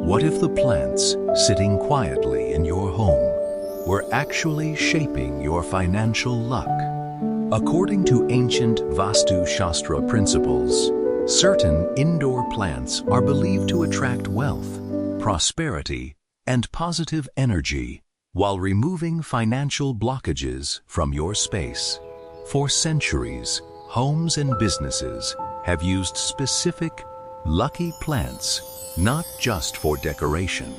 What if the plants sitting quietly in your home were actually shaping your financial luck? According to ancient Vastu Shastra principles, certain indoor plants are believed to attract wealth, prosperity, and positive energy while removing financial blockages from your space. For centuries, homes and businesses have used specific, lucky plants not just for decoration,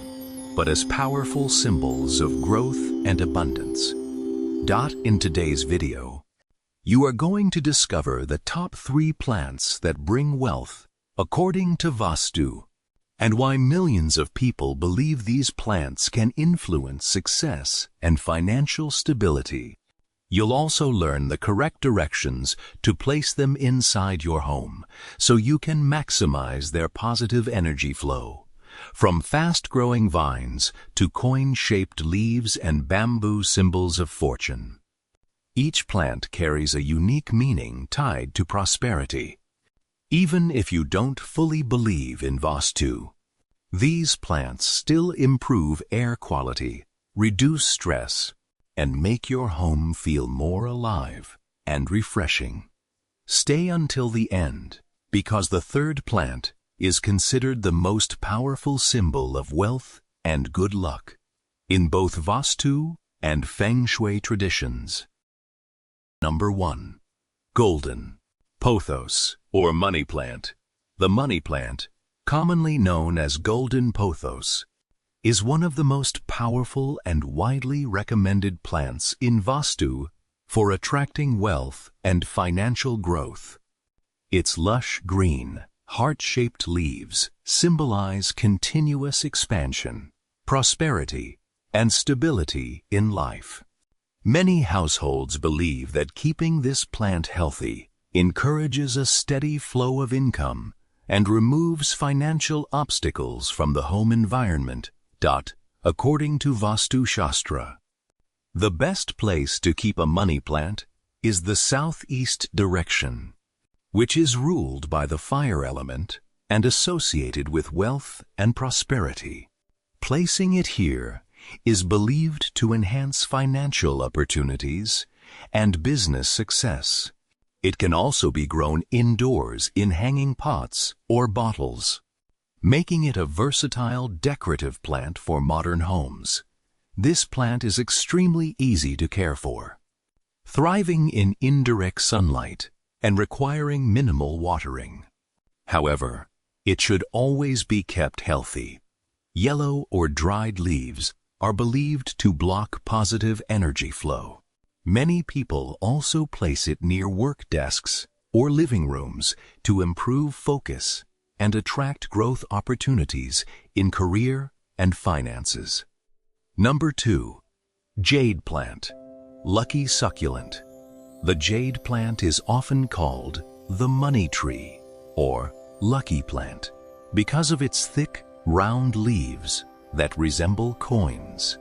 but as powerful symbols of growth and abundance. In today's video, you are going to discover the top 3 plants that bring wealth according to Vastu, and why millions of people believe these plants can influence success and financial stability. You'll also learn the correct directions to place them inside your home so you can maximize their positive energy flow. From fast-growing vines to coin-shaped leaves and bamboo symbols of fortune. Each plant carries a unique meaning tied to prosperity. Even if you don't fully believe in Vastu, these plants still improve air quality, reduce stress, and make your home feel more alive and refreshing. Stay until the end, because the 3rd plant is considered the most powerful symbol of wealth and good luck in both Vastu and Feng Shui traditions. Number 1. Golden pothos, or money plant. The money plant, commonly known as golden pothos, is one of the most powerful and widely recommended plants in Vastu for attracting wealth and financial growth. Its lush green, heart-shaped leaves symbolize continuous expansion, prosperity, and stability in life. Many households believe that keeping this plant healthy encourages a steady flow of income and removes financial obstacles from the home environment. According to Vastu Shastra, the best place to keep a money plant is the southeast direction, which is ruled by the fire element and associated with wealth and prosperity. Placing it here is believed to enhance financial opportunities and business success. It can also be grown indoors in hanging pots or bottles, making it a versatile decorative plant for modern homes. This plant is extremely easy to care for, thriving in indirect sunlight and requiring minimal watering. However, it should always be kept healthy. Yellow or dried leaves are believed to block positive energy flow. Many people also place it near work desks or living rooms to improve focus and attract growth opportunities in career and finances. Number 2. Jade Plant, lucky succulent. The jade plant is often called the money tree or lucky plant because of its thick, round leaves that resemble coins.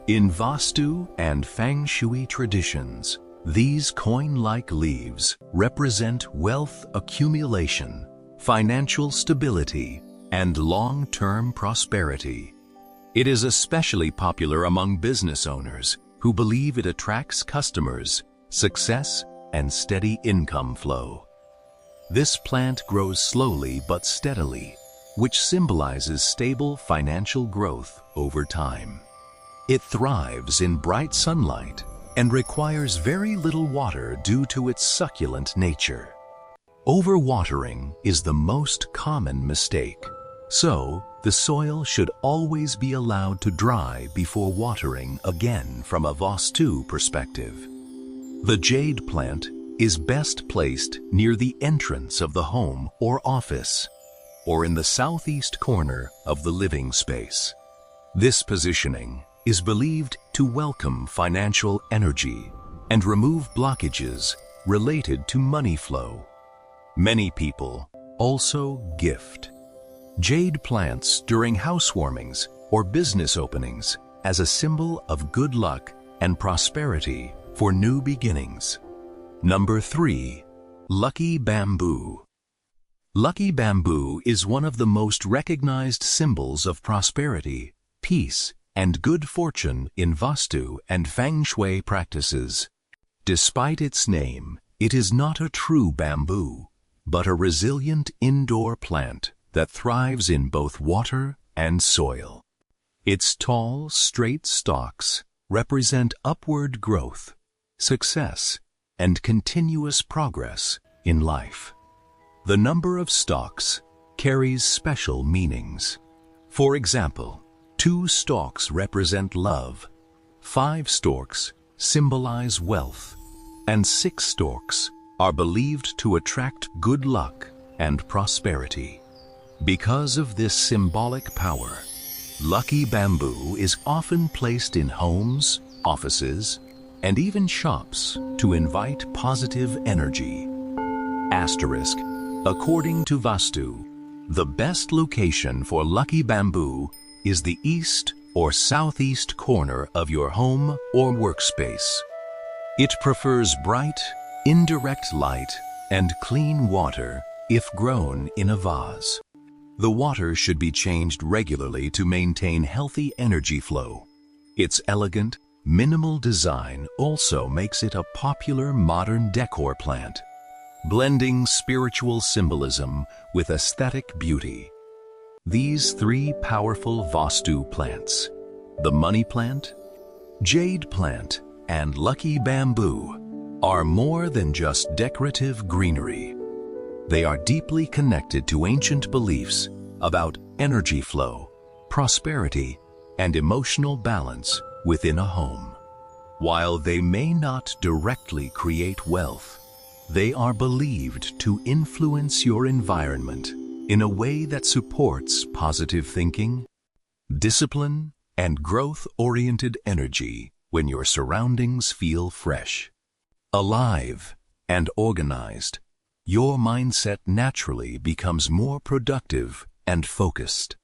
In Vastu and Feng Shui traditions, these coin-like leaves represent wealth accumulation, financial stability, and long-term prosperity. It is especially popular among business owners who believe it attracts customers, success, and steady income flow. This plant grows slowly but steadily, which symbolizes stable financial growth over time. It thrives in bright sunlight and requires very little water due to its succulent nature. Overwatering is the most common mistake, so the soil should always be allowed to dry before watering again from a Vastu perspective. The jade plant is best placed near the entrance of the home or office, or in the southeast corner of the living space. This positioning is believed to welcome financial energy and remove blockages related to money flow. Many people also gift jade plants during housewarmings or business openings as a symbol of good luck and prosperity for new beginnings. Number 3. Lucky Bamboo. Lucky bamboo is one of the most recognized symbols of prosperity, peace, and good fortune in Vastu and Feng Shui practices. Despite its name, it is not a true bamboo, but a resilient indoor plant that thrives in both water and soil. Its tall, straight stalks represent upward growth, success, and continuous progress in life. The number of stalks carries special meanings. For example, 2 stalks represent love, 5 stalks symbolize wealth, and 6 stalks are believed to attract good luck and prosperity. Because of this symbolic power, lucky bamboo is often placed in homes, offices, and even shops to invite positive energy. Asterisk. According to Vastu, the best location for lucky bamboo is the east or southeast corner of your home or workspace. It prefers bright, indirect light and clean water if grown in a vase. The water should be changed regularly to maintain healthy energy flow. Its elegant, minimal design also makes it a popular modern decor plant, blending spiritual symbolism with aesthetic beauty. These 3 powerful Vastu plants, the money plant, jade plant, and lucky bamboo, are more than just decorative greenery. They are deeply connected to ancient beliefs about energy flow, prosperity, and emotional balance within a home. While they may not directly create wealth, they are believed to influence your environment in a way that supports positive thinking, discipline, and growth-oriented energy when your surroundings feel fresh, alive, and organized. Your mindset naturally becomes more productive and focused.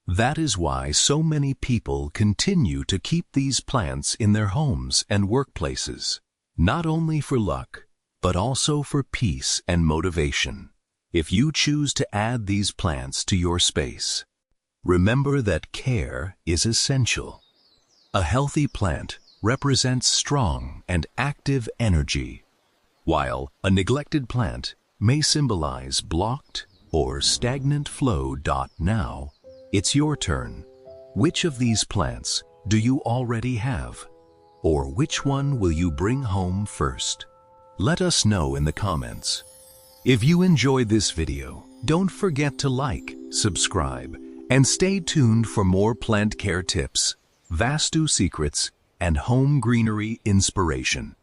That is why so many people continue to keep these plants in their homes and workplaces, not only for luck, but also for peace and motivation. If you choose to add these plants to your space, remember that care is essential. A healthy plant represents strong and active energy, while a neglected plant may symbolize blocked or stagnant flow. Now, it's your turn. Which of these plants do you already have? Or which one will you bring home first? Let us know in the comments. If you enjoyed this video, don't forget to like, subscribe, and stay tuned for more plant care tips, Vastu secrets, and home greenery inspiration.